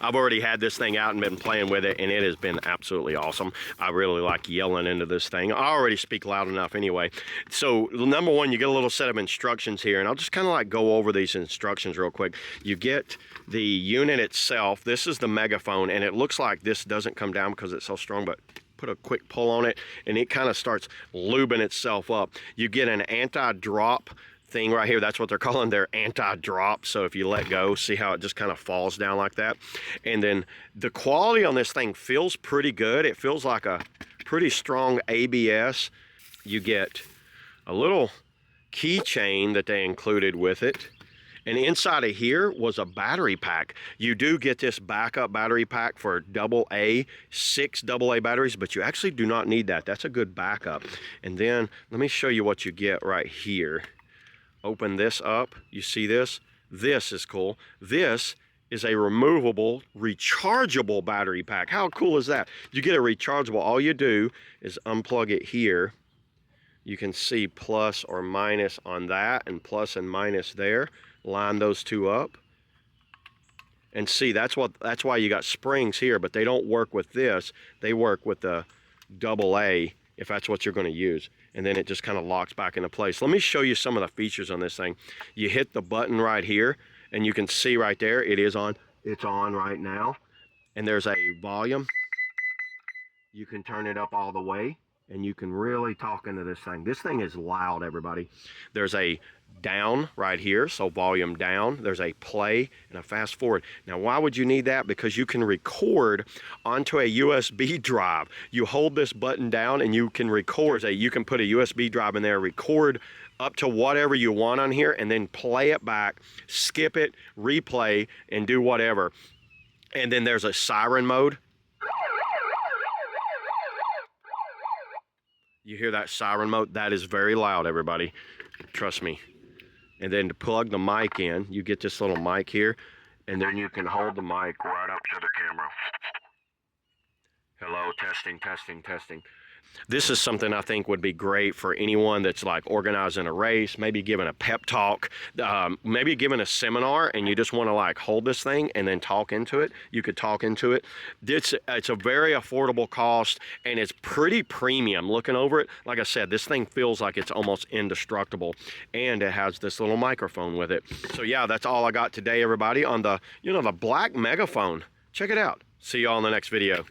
I've already had this thing out and been playing with it, and it has been absolutely awesome. I really like yelling into this thing. I already speak loud enough anyway. So number one, you get a little set of instructions here, and I'll just kind of like go over these instructions real quick. You get the unit itself. This is the megaphone, and it looks like this doesn't come down because it's so strong, but put a quick pull on it, and it kind of starts lubing itself up. You get an anti-drop thing right here. That's what they're calling their anti-drop. So if you let go, see how it just kind of falls down like that. And then the quality on this thing feels pretty good. It feels like a pretty strong ABS. You get a little keychain that they included with it. And inside of here was a battery pack. You do get this backup battery pack for AA, 6 AA batteries, but you actually do not need that. That's a good backup. And then let me show you what you get right here. Open this up. You see this? This is cool. This is a removable, rechargeable battery pack. How cool is that? You get a rechargeable. All you do is unplug it here. You can see plus or minus on that and plus and minus there. Line those two up and see, that's why you got springs here, but they don't work with this. They work with the AA if that's what you're going to use, and then it just kind of locks back into place. Let me show you some of the features on this thing. You hit the button right here and you can see right there it is on. It's on right now, and there's a volume. You can turn it up all the way and you can really talk into this thing. This thing is loud, everybody. There's a down right here, so volume down. There's a play and a fast forward. Now, why would you need that? Because you can record onto a USB drive. You hold this button down and you can record. You can put a USB drive in there, record up to whatever you want on here, and then play it back, skip it, replay, and do whatever. And then there's a siren mode. You hear that siren mode? That is very loud, everybody. Trust me. And then to plug the mic in, you get this little mic here, and then you can hold the mic right up to the camera. Hello, testing, testing, testing. This is something I think would be great for anyone that's like organizing a race, maybe giving a pep talk, maybe giving a seminar, and you just want to like hold this thing and then talk into it. You could talk into it. It's a very affordable cost, and it's pretty premium. Looking over it, like I said, this thing feels like it's almost indestructible, and it has this little microphone with it. So yeah, that's all I got today, everybody, on the, the black megaphone. Check it out. See y'all in the next video.